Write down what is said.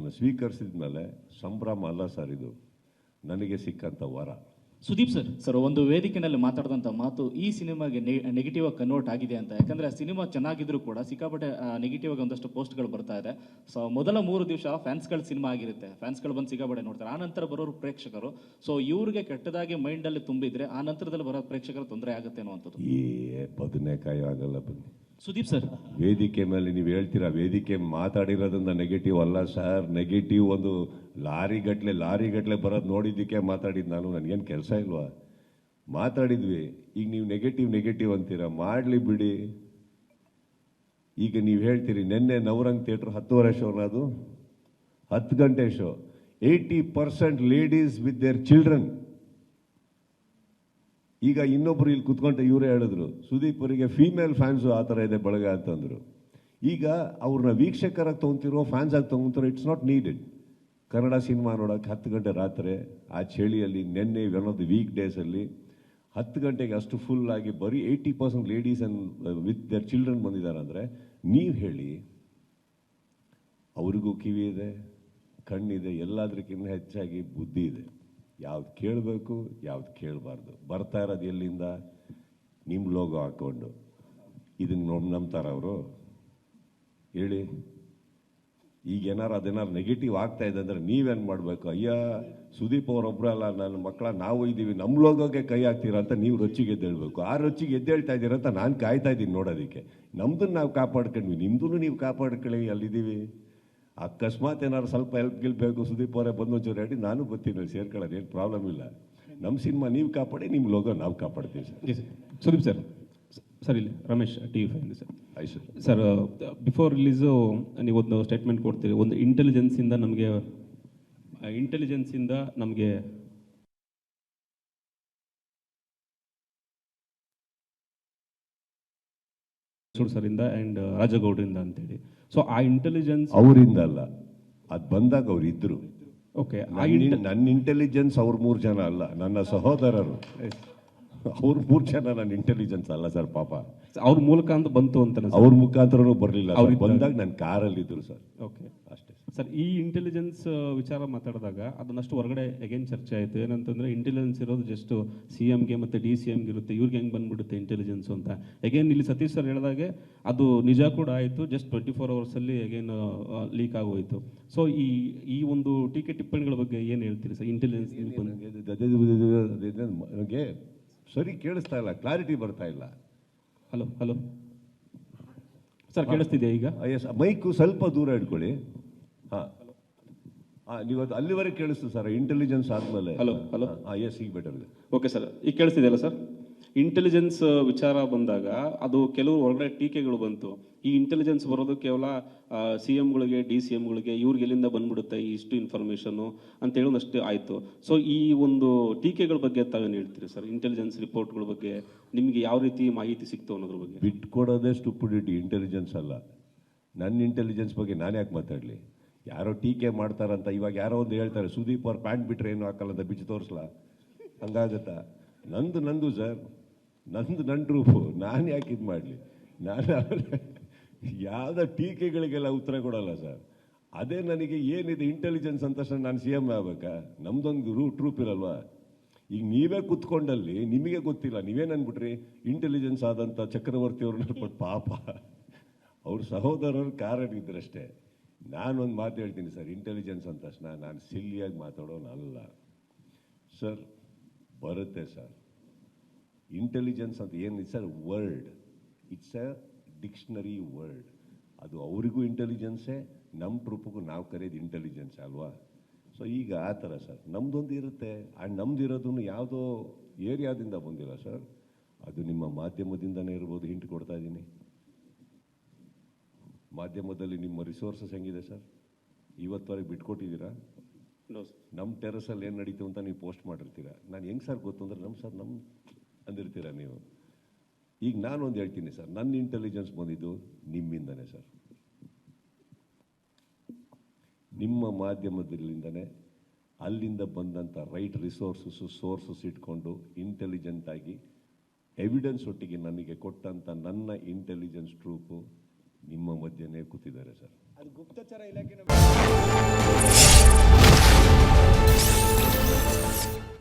ಅದನ್ನು ಸ್ವೀಕರಿಸಿದ ಮೇಲೆ ಸಂಭ್ರಮ ಅಲ್ಲ ಸರ್, ಇದು ನನಗೆ ಸಿಕ್ಕಂಥ ವರ. ಸುದೀಪ್ ಸರ್ ಒಂದು ವೇದಿಕೆಯಲ್ಲಿ ಮಾತಾಡಿದಂಥ ಮಾತು ಈ ಸಿನಿಮಾಗೆ ನೆಗೆಟಿವ್ ಆಗಿ ಕನ್ವರ್ಟ್ ಆಗಿದೆ ಅಂತ. ಯಾಕಂದ್ರೆ ಸಿನಿಮಾ ಚೆನ್ನಾಗಿದ್ರು ಕೂಡ ಸಿಕ್ಕಾಪಟ್ಟೆ ನೆಗೆಟಿವ್ ಆಗಿ ಒಂದಷ್ಟು ಪೋಸ್ಟ್ಗಳು ಬರ್ತಾ ಇದೆ. ಸೊ ಮೊದಲ 3 ದಿವಸ ಫ್ಯಾನ್ಸ್ಗಳ ಸಿನಿಮಾ ಆಗಿರುತ್ತೆ, ಫ್ಯಾನ್ಸ್ಗಳು ಬಂದು ಸಿಕ್ಕಾಪಟ್ಟೆ ನೋಡ್ತಾರೆ. ಆ ನಂತರ ಬರೋರು ಪ್ರೇಕ್ಷಕರು. ಸೊ ಇವ್ರಿಗೆ ಕೆಟ್ಟದಾಗಿ ಮೈಂಡಲ್ಲಿ ತುಂಬಿದ್ರೆ ಆ ನಂತರದಲ್ಲಿ ಬರೋ ಪ್ರೇಕ್ಷಕರು ತೊಂದರೆ ಆಗುತ್ತೆ ಅನ್ನುವಂಥದ್ದು. ಈ ಬದನೆಕಾಯಿ ಆಗಲ್ಲ ಬನ್ನಿ. ಸುದೀಪ್ ಸರ್, ವೇದಿಕೆ ಮೇಲೆ ನೀವು ಹೇಳ್ತೀರಾ, ವೇದಿಕೆ ಮಾತಾಡಿರೋದ್ರಿಂದ ನೆಗೆಟಿವ್ ಅಲ್ಲ ಸರ್. ನೆಗೆಟಿವ್ ಒಂದು ಲಾರಿ ಗಟ್ಲೆ ಬರೋದು ನೋಡಿದ್ದಕ್ಕೆ ಮಾತಾಡಿದ್ದು ನಾನು. ನನಗೇನು ಕೆಲಸ ಇಲ್ವಾ? ಮಾತಾಡಿದ್ವಿ. ಈಗ ನೀವು ನೆಗೆಟಿವ್ ಅಂತೀರಾ, ಮಾಡಲಿ ಬಿಡಿ. ಈಗ ನೀವು ಹೇಳ್ತೀರಿ ನಿನ್ನೆ ನವರಂಗ್ ಥಿಯೇಟ್ರ್ 10:30 ಶೋ, ಅದು 10 ಗಂಟೆ show, 80% ladies with their children. ಈಗ ಇನ್ನೊಬ್ರು ಇಲ್ಲಿ ಕುತ್ಕೊಂಡ್ರೆ ಇವರೇ ಹೇಳಿದ್ರು, ಸುದೀಪ್ ಅವರಿಗೆ ಫೀಮೇಲ್ ಫ್ಯಾನ್ಸು ಆ ಥರ ಇದೆ ಬಳಗ ಅಂತಂದರು. ಈಗ ಅವ್ರನ್ನ ವೀಕ್ಷಕರಾಗಿ ತೊಗೊತಿರೋ ಫ್ಯಾನ್ಸ್ ಆಗಿ ತೊಗೊತಿರೋ, it's not needed. Kannada cinema ನೋಡೋಕೆ 10 ಗಂಟೆ ರಾತ್ರಿ ಆ ಚಳಿಯಲ್ಲಿ, ನೆನ್ನೆ ಒನ್ ವೀಕ್ ಡೇಸಲ್ಲಿ 10 ಗಂಟೆಗೆ ಅಷ್ಟು ಫುಲ್ ಆಗಿ ಬರೀ 80% ladies and with their children ಬಂದಿದ್ದಾರೆ ಅಂದರೆ, ನೀವು ಹೇಳಿ. ಅವ್ರಿಗೂ ಕಿವಿ ಇದೆ, ಕಣ್ಣಿದೆ, ಎಲ್ಲದಕ್ಕಿಂತ ಹೆಚ್ಚಾಗಿ ಬುದ್ಧಿ ಇದೆ. ಯಾವ್ದು ಕೇಳಬೇಕು, ಯಾವ್ದು ಕೇಳಬಾರ್ದು. ಬರ್ತಾ ಇರೋದು ಎಲ್ಲಿಂದ? ನಿಮ್ಮ ಲೋಗೋ ಹಾಕ್ಕೊಂಡು. ಇದನ್ನು ನಂಬ್ತಾರ ಅವರು? ಹೇಳಿ. ಈಗ ಅದೇನಾರು ನೆಗೆಟಿವ್ ಆಗ್ತಾ ಇದೆ ಅಂದರೆ ನೀವೇನು ಮಾಡಬೇಕು? ಅಯ್ಯ, ಸುದೀಪ್ ಅವರೊಬ್ಬರಲ್ಲ, ನನ್ನ ಮಕ್ಕಳ ನಾವು ಇದ್ದೀವಿ, ನಮ್ಮ ಲೋಗೋಗೆ ಕೈ ಹಾಕ್ತೀರಾ ಅಂತ ನೀವು ರೊಚ್ಚಿಗೆ ಎದ್ದೇಳಬೇಕು. ಆ ರೊಚ್ಚಿಗೆ ಎದ್ದೇಳ್ತಾ ಇದ್ದೀರ ಅಂತ ನಾನು ಕಾಯ್ತಾ ಇದ್ದೀನಿ ನೋಡೋದಕ್ಕೆ. ನಮ್ದನ್ನು ನಾವು ಕಾಪಾಡ್ಕೊಂಡ್ವಿ, ನಿಮ್ಮದನ್ನು ನೀವು ಕಾಪಾಡ್ಕೊಳ್ಳಿ. ಅಲ್ಲಿದ್ದೀವಿ. ಅಕಸ್ಮಾತ್ ಏನಾದ್ರು ಸ್ವಲ್ಪ ಹೆಲ್ಪ್ ಬೇಕು, ಸುದೀಪ್ ಅವರೇ ಬಂದು ಒಂಚೂರು ಹೇಳಿ, ನಾನು ಬರ್ತೀನಿ, ಸೇರ್ಕೊಳ್ಳೋದು ಏನು ಪ್ರಾಬ್ಲಮ್ ಇಲ್ಲ. ನಮ್ಮ ಸಿನಿಮಾ ನೀವು ಕಾಪಾಡಿ, ನಿಮ್ಮ ಲೋಗೋ ನಾವು ಕಾಪಾಡ್ತೀವಿ ಸರ್. ಸುದೀಪ್ ಸರ್ ಇಲ್ಲಿ ರಮೇಶ್ TV5 ಸರ್. ಆಯ್ತು ಸರ್, ಬಿಫೋರ್ ರಿಲೀಸು ನೀವೊಂದು ಸ್ಟೇಟ್ಮೆಂಟ್ ಕೊಡ್ತೀರಿ, ಒಂದು ಇಂಟೆಲಿಜೆನ್ಸಿಂದ ನಮಗೆ ಸರಿಂದ ಆ್ಯಂಡ್ ರಾಜಗೌಡರಿಂದ ಅಂತೇಳಿ. ಸೊ ಆ ಇಂಟೆಲಿಜೆನ್ಸ್ ಅವರಿಂದ ಅಲ್ಲ, ಅದು ಬಂದಾಗ ಅವ್ರು ಇದ್ರು. ಓಕೆ, ನನ್ನ ಇಂಟೆಲಿಜೆನ್ಸ್ ಅವ್ರು 3 ಜನ ಅಲ್ಲ, ನನ್ನ ಸಹೋದರರು. ಅವ್ರ 3 ಜನ ನನ್ನ ಇಂಟೆಲಿಜೆನ್ಸ್ ಅಲ್ಲ ಸರ್. ಪಾಪ ಅವ್ರ ಮೂಲಕ ಅಂತ ಬಂತು ಅಂತ. ಅವ್ರ ಮುಖಾಂತರನೂ ಬರಲಿಲ್ಲ. ಅವ್ರು ಬಂದಾಗ ನನ್ನ ಕಾರಲ್ಲಿ ಇದ್ರು ಸರ್. ಓಕೆ, ಅಷ್ಟೇ ಸರ್. ಈ ಇಂಟೆಲಿಜೆನ್ಸ್ ವಿಚಾರ ಮಾತಾಡಿದಾಗ ಅದನ್ನಷ್ಟು ಹೊರಗಡೆ ಅಗೇನ್ ಚರ್ಚೆ ಆಯಿತು. ಏನಂತಂದ್ರೆ ಇಂಟೆಲಿಜೆನ್ಸ್ ಇರೋದು ಜಸ್ಟ್ CMಗೆ ಮತ್ತು DCMಗೆ ಇರುತ್ತೆ, ಇವ್ರಿಗೆ ಹೆಂಗೆ ಬಂದ್ಬಿಡುತ್ತೆ ಇಂಟೆಲಿಜೆನ್ಸ್ ಅಂತ. ಅಗೇನ್ ಇಲ್ಲಿ ಸತೀಶ್ ಸರ್ ಹೇಳಿದಾಗೆ ಅದು ನಿಜ ಕೂಡ ಆಯಿತು. ಜಸ್ಟ್ 24 ಅವರ್ಸಲ್ಲಿ ಅಗೇನ್ ಲೀಕ್ ಆಗೋಯ್ತು. ಸೊ ಈ ಒಂದು ಟೀಕೆ ಟಿಪ್ಪಣಿಗಳ ಬಗ್ಗೆ ಏನು ಹೇಳ್ತೀರಿ ಸರ್? ಇಂಟೆಲಿಜೆನ್ಸ್ ನನಗೆ ಸರಿ ಕೇಳಿಸ್ತಾ ಇಲ್ಲ, ಕ್ಲಾರಿಟಿ ಬರ್ತಾ ಇಲ್ಲ. ಹಲೋ ಸರ್, ಕೇಳಿಸ್ತಿದೆಯಾ ಈಗ? ಎಸ್, ಮೈಕು ಸ್ವಲ್ಪ ದೂರ ಇಟ್ಕೊಳ್ಳಿ. ನೀವು ಅಲ್ಲಿವರೆಗೆ ಕೇಳಿಸ್ತು ಸರ್, ಇಂಟೆಲಿಜೆನ್ಸ್ ಆದ್ಮೇಲೆ. ಹಲೋ ಎಸ್, ಈಗ ಬೆಟರ್ ಇದೆ. ಓಕೆ ಸರ್, ಈಗ ಕೇಳಿಸ್ತಿದೆಯಲ್ಲ ಸರ್? ಇಂಟೆಲಿಜೆನ್ಸ್ ವಿಚಾರ ಬಂದಾಗ ಅದು ಕೆಲವು ಹೊರಗಡೆ ಟೀಕೆಗಳು ಬಂತು. ಈ ಇಂಟೆಲಿಜೆನ್ಸ್ ಬರೋದು ಕೇವಲ CMಗಳಿಗೆ DCMಗಳಿಗೆ ಇವ್ರಿಗೆ ಎಲ್ಲಿಂದ ಬಂದ್ಬಿಡುತ್ತೆ ಇಷ್ಟು ಇನ್ಫಾರ್ಮೇಷನು ಅಂತೇಳಿ ಒಂದಷ್ಟು ಆಯಿತು. ಸೊ ಈ ಒಂದು ಟೀಕೆಗಳ ಬಗ್ಗೆ ತಾವೇನು ಹೇಳ್ತೀರಿ ಸರ್? ಇಂಟೆಲಿಜೆನ್ಸ್ ರಿಪೋರ್ಟ್ಗಳ ಬಗ್ಗೆ ನಿಮಗೆ ಯಾವ ರೀತಿ ಮಾಹಿತಿ ಸಿಕ್ತು ಅನ್ನೋದ್ರ ಬಗ್ಗೆ? ಬಿಟ್ಕೊಡೋದೇ ಸ್ಟುಪಿಡಿಟಿ, ಇಂಟೆಲಿಜೆನ್ಸ್ ಅಲ್ಲ. ನನ್ನ ಇಂಟೆಲಿಜೆನ್ಸ್ ಬಗ್ಗೆ ನಾನು ಯಾಕೆ ಮಾತಾಡಲಿ? ಯಾರೋ ಟೀಕೆ ಮಾಡ್ತಾರಂತ ಇವಾಗ ಯಾರೋ ಒಂದು ಹೇಳ್ತಾರೆ, ಸುದೀಪ್ ಅವ್ರು ಪ್ಯಾಂಟ್ ಬಿಟ್ರೆ ಏನು ಹಾಕಲ್ಲ ಅಂತ ಬಿಚ್ಚಿ ತೋರಿಸ್ಲಾ? ಹಂಗಾಗತ್ತಾ? ನಂದು ಸರ್, ನನ್ನ ರೂಪು. ನಾನು ಯಾಕೆ ಇದು ಮಾಡಲಿ? ನಾನು ಯಾವುದೋ ಟೀಕೆಗಳಿಗೆಲ್ಲ ಉತ್ತರ ಕೊಡಲ್ಲ ಸರ್. ಅದೇ ನನಗೆ ಏನಿದೆ ಇಂಟೆಲಿಜೆನ್ಸ್ ಅಂತ ತಕ್ಷಣ ನಾನು CM ಆಗ್ಬೇಕಾ? ನಮ್ದೊಂದು ಟ್ರೂಪ್ ಇರಲ್ವಾ? ಈಗ ನೀವೇ ಕುತ್ಕೊಂಡಲ್ಲಿ ನಿಮಗೆ ಗೊತ್ತಿಲ್ಲ, ನೀವೇನು ಅಂದ್ಬಿಟ್ರಿ ಇಂಟೆಲಿಜೆನ್ಸ್ ಆದಂಥ ಚಕ್ರವರ್ತಿ ಅವ್ರನ್ನ ನೋಡ್ಬಿಟ್ಟು ಪಾಪ ಅವ್ರ ಸಹೋದರರು ಕಾರಣಿದ್ರಷ್ಟೇ. ನಾನೊಂದು ಮಾತು ಹೇಳ್ತೀನಿ ಸರ್, ಇಂಟೆಲಿಜೆನ್ಸ್ ಅಂದ ತಕ್ಷಣ ನಾನು ಸಿಲ್ಲಿಯಾಗಿ ಮಾತಾಡೋನಲ್ಲ ಸರ್. ಬರುತ್ತೆ ಸರ್. ಇಂಟೆಲಿಜೆನ್ಸ್ ಅಂತ ಏನಿದೆ sir, word, it's A dictionary word. ಅದು ಅವರಿಗೂ ಇಂಟೆಲಿಜೆನ್ಸೇ, ನಮ್ಮ ಟ್ರೂಪಿಗೂ ನಾವು ಕರೆಯೋದು ಇಂಟೆಲಿಜೆನ್ಸ್ ಅಲ್ವಾ? ಸೊ ಈಗ ಆ ಥರ ಸರ್ ನಮ್ಮದೊಂದು ಇರುತ್ತೆ. ಆ್ಯಂಡ್ ನಮ್ದಿರೋದನ್ನು ಯಾವುದೋ ಏರಿಯಾದಿಂದ ಬಂದಿಲ್ಲ ಸರ್, ಅದು ನಿಮ್ಮ ಮಾಧ್ಯಮದಿಂದನೇ ಇರ್ಬೋದು. ಹಿಂಟ್ ಕೊಡ್ತಾ ಇದ್ದೀನಿ. ಮಾಧ್ಯಮದಲ್ಲಿ ನಿಮ್ಮ ರಿಸೋರ್ಸಸ್ ಹೆಂಗಿದೆ ಸರ್? ಇವತ್ತವರೆಗೆ ಬಿಟ್ಕೊಟ್ಟಿದ್ದೀರಾ? ನಮ್ಮ ಟೆರಸಲ್ಲಿ ಏನು ನಡೀತು ಅಂತ ನೀವು ಪೋಸ್ಟ್ ಮಾಡಿರ್ತೀರ. ನಾನು ಹೆಂಗೆ ಸರ್ ಗೊತ್ತು ಅಂದರೆ ನಮ್ಮ ಅಂದಿರ್ತೀರ ನೀವು. ಈಗ ನಾನೊಂದು ಹೇಳ್ತೀನಿ ಸರ್, ನನ್ನ ಇಂಟೆಲಿಜೆನ್ಸ್ ಬಂದಿದ್ದು ನಿಮ್ಮಿಂದನೇ ಸರ್, ನಿಮ್ಮ ಮಾಧ್ಯಮದಿಂದನೇ. ಅಲ್ಲಿಂದ ಬಂದಂಥ ರೈಟ್ ಸೋರ್ಸಸ್ ಇಟ್ಕೊಂಡು ಇಂಟೆಲಿಜೆಂಟಾಗಿ ಎವಿಡೆನ್ಸ್ ಒಟ್ಟಿಗೆ ನನಗೆ ಕೊಟ್ಟಂಥ ನನ್ನ ಇಂಟೆಲಿಜೆನ್ಸ್ ಟ್ರೂಪು ನಿಮ್ಮ ಮಧ್ಯೆನೇ ಕೂತಿದ್ದಾರೆ ಸರ್. ಅದು ಗುಪ್ತಚರ ಇಲಾಖೆ